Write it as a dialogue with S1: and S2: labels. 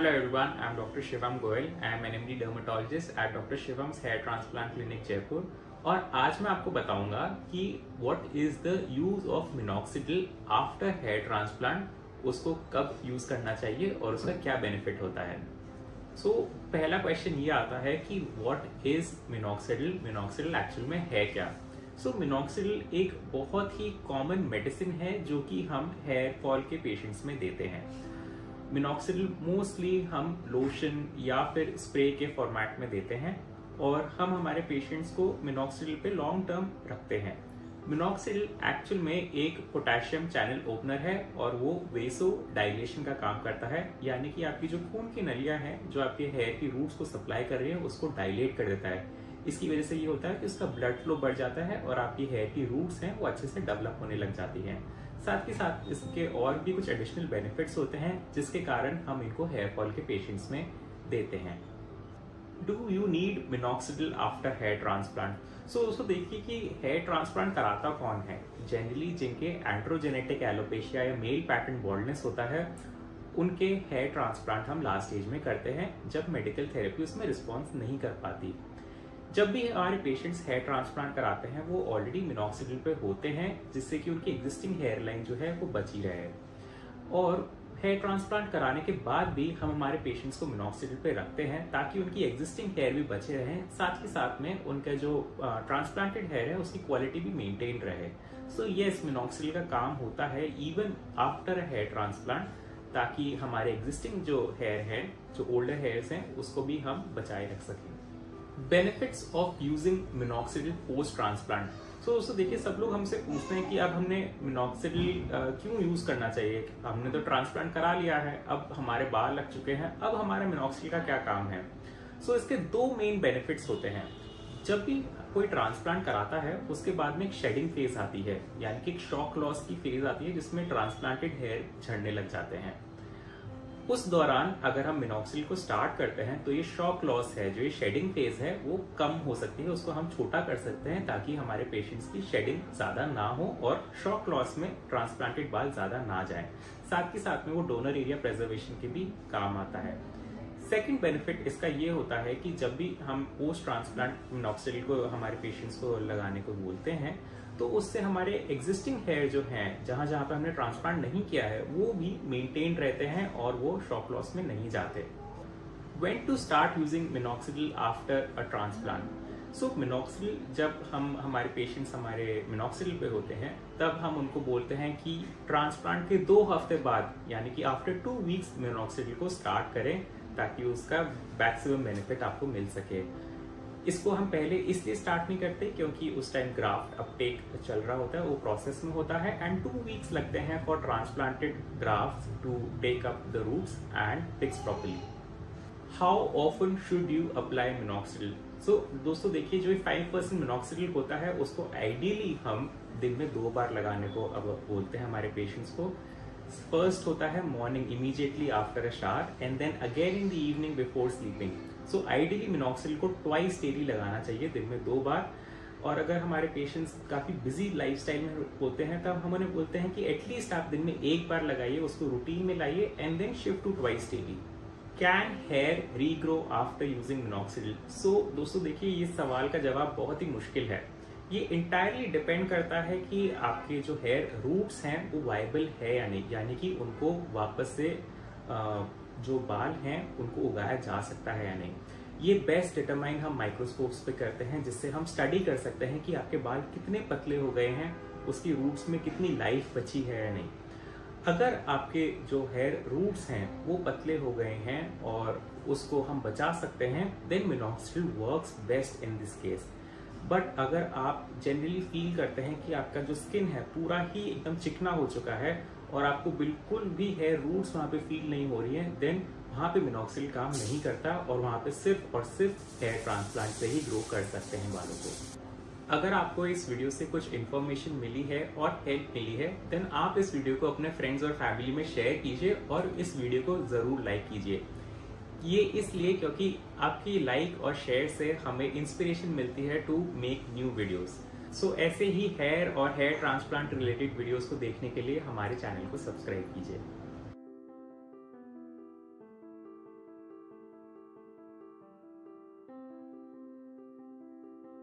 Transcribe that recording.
S1: Hello everyone, I am Dr. Shivam Goyal. I am an MD dermatologist at Dr. Shivam's Hair Transplant Clinic Jaipur. और आज मैं आपको बताऊंगा कि what is the use of minoxidil after hair transplant, उसको कब use करना चाहिए और उसका क्या बेनिफिट होता है। पहला क्वेश्चन ये आता है कि what is minoxidil? minoxidil actual में है क्या? मिनॉक्सिडिल एक बहुत ही कॉमन मेडिसिन है जो कि हम हेयर फॉल के पेशेंट्स में देते हैं। मिनॉक्सिडिल मोस्टली हम लोशन या फिर स्प्रे के फॉर्मेट में देते हैं और हम हमारे पेशेंट्स को मिनॉक्सिडिल पे लॉन्ग टर्म रखते हैं। मिनॉक्सिडिल एक्चुअल में एक पोटेशियम चैनल ओपनर है और वो वेसो डायलेशन का काम करता है, यानी कि आपकी जो खून की नलियां हैं जो आपके हेयर की रूट्स को सप्लाई कर रही है उसको डायलेट कर देता है। इसकी वजह से ये होता है कि उसका ब्लड फ्लो बढ़ जाता है और आपकी हेयर की रूट्स हैं वो अच्छे से डेवलप होने लग जाती हैं। साथ ही साथ इसके और भी कुछ एडिशनल बेनिफिट्स होते हैं जिसके कारण हम इनको हेयर फॉल के पेशेंट्स में देते हैं। Do you need minoxidil after hair transplant? दोस्तों देखिए कि हेयर ट्रांसप्लांट कराता कौन है। जनरली जिनके एंड्रोजेनेटिक एलोपेशिया या मेल पैटर्न बॉल्डनेस होता है उनके हेयर ट्रांसप्लांट हम लास्ट स्टेज में करते हैं जब मेडिकल थेरेपी उसमें रिस्पॉन्स नहीं कर पाती। जब भी हमारे पेशेंट्स हेयर ट्रांसप्लांट कराते हैं वो ऑलरेडी मिनॉक्सिडिल पे होते हैं जिससे कि उनकी एग्जिस्टिंग हेयर लाइन जो है वो बची रहे। और हेयर ट्रांसप्लांट कराने के बाद भी हम हमारे पेशेंट्स को मिनॉक्सिडिल पे रखते हैं ताकि उनकी एग्जिस्टिंग हेयर भी बचे रहें, साथ ही साथ में उनका जो ट्रांसप्लांटेड हेयर है उसकी क्वालिटी भी मेंटेन रहे। यस, मिनॉक्सिडिल का काम होता है इवन आफ्टर हेयर ट्रांसप्लांट, ताकि हमारे एग्जिस्टिंग जो हेयर है, जो ओल्डर हेयर्स हैं, उसको भी हम बचाए रख सकें। Benefits of using minoxidil post transplant. दोस्तों देखिए, सब लोग हमसे पूछते हैं कि अब हमने मिनॉक्सिडिल क्यों यूज करना चाहिए। हमने तो ट्रांसप्लांट करा लिया है, अब हमारे बाल लग चुके हैं, अब हमारे मिनॉक्सिडिल का क्या काम है। इसके दो मेन बेनिफिट्स होते हैं। जब भी कोई ट्रांसप्लांट कराता है उसके बाद में एक शेडिंग फेज आती है, यानी कि एक शॉक लॉस की फेज आती है जिसमें ट्रांसप्लांटेड हेयर झड़ने लग जाते हैं। उस दौरान अगर हम मिनॉक्सिडिल को स्टार्ट करते हैं तो ये शॉक लॉस है, जो ये शेडिंग फेज है वो कम हो सकती है, उसको हम छोटा कर सकते हैं ताकि हमारे पेशेंट्स की शेडिंग ज्यादा ना हो और शॉक लॉस में ट्रांसप्लांटेड बाल ज्यादा ना जाए। साथ ही साथ में वो डोनर एरिया प्रिजर्वेशन के भी काम आता है। सेकेंड बेनिफिट इसका ये होता है कि जब भी हम पोस्ट ट्रांसप्लांट मिनॉक्सिडिल को हमारे पेशेंट्स को लगाने को बोलते हैं तो उससे हमारे एग्जिस्टिंग हेयर जो हैं, जहां जहां पे हमने ट्रांसप्लांट नहीं किया है, वो भी मेंटेन रहते हैं और वो शॉक लॉस में नहीं जाते। When to start using minoxidil after a transplant? Minoxidil जब हम हमारे पेशेंट्स हमारे मिनॉक्सिडिल पे होते हैं तब हम उनको बोलते हैं कि ट्रांसप्लांट के 2 हफ्ते बाद, यानी कि आफ्टर 2 वीक्स मिनॉक्सिडिल को स्टार्ट करें ताकि उसका मैक्सिमम बेनिफिट आपको मिल सके। इसको हम पहले इसलिए स्टार्ट नहीं करते क्योंकि उस टाइम ग्राफ्ट अपटेक चल रहा होता है, वो प्रोसेस में होता है एंड 2 वीक्स लगते हैं for transplanted grafts to take up the roots and fix properly. How often should you apply minoxidil? दोस्तों देखिए, जो 5% मिनॉक्सिडिल होता है उसको आइडियली हम दिन में 2 बार लगाने को अब बोलते हैं हमारे पेशेंट्स को। फर्स्ट होता है morning immediately after a shower and then again in the evening before sleeping. Ideally minoxidil को ट्वाइस डेली लगाना चाहिए, दिन में 2 बार। और अगर हमारे पेशेंट्स काफी बिजी लाइफस्टाइल में होते हैं तब हम उन्हें बोलते हैं कि एटलीस्ट आप दिन में 1 बार लगाइए, उसको रूटीन में लाइए and then shift to twice daily. Can hair regrow after using minoxidil? दोस्तों देखिए, ये सवाल का जवाब बहुत ही मुश्किल है। ये इंटायरली डिपेंड करता है कि आपके जो हेयर रूट्स हैं वो वायबल है या नहीं, यानी कि उनको वापस से जो बाल हैं उनको उगाया जा सकता है या नहीं। ये बेस्ट डिटरमाइन हम माइक्रोस्कोप्स पे करते हैं, जिससे हम स्टडी कर सकते हैं कि आपके बाल कितने पतले हो गए हैं, उसकी रूट्स में कितनी लाइफ बची है या नहीं। अगर आपके जो हेयर रूट्स हैं वो पतले हो गए हैं और उसको हम बचा सकते हैं then minoxidil works best in this case. But अगर आप जनरली फील करते हैं कि आपका जो स्किन है पूरा ही एकदम चिकना हो चुका है और आपको बिल्कुल भी हेयर रूट्स वहां पे फील नहीं हो रही है, देन वहां पे मिनॉक्सिडिल काम नहीं करता और वहां पे सिर्फ और सिर्फ हेयर ट्रांसप्लांट से ही ग्रो कर सकते हैं बालों को। अगर आपको इस वीडियो से कुछ इन्फॉर्मेशन मिली है और हेल्प मिली है देन आप इस वीडियो को अपने फ्रेंड्स और फैमिली में शेयर कीजिए और इस वीडियो को जरूर लाइक कीजिए। ये इसलिए क्योंकि आपकी लाइक और शेयर से हमें इंस्पिरेशन मिलती है टू मेक न्यू वीडियोस। ऐसे ही हेयर और हेयर ट्रांसप्लांट रिलेटेड वीडियोस को देखने के लिए हमारे चैनल को सब्सक्राइब कीजिए।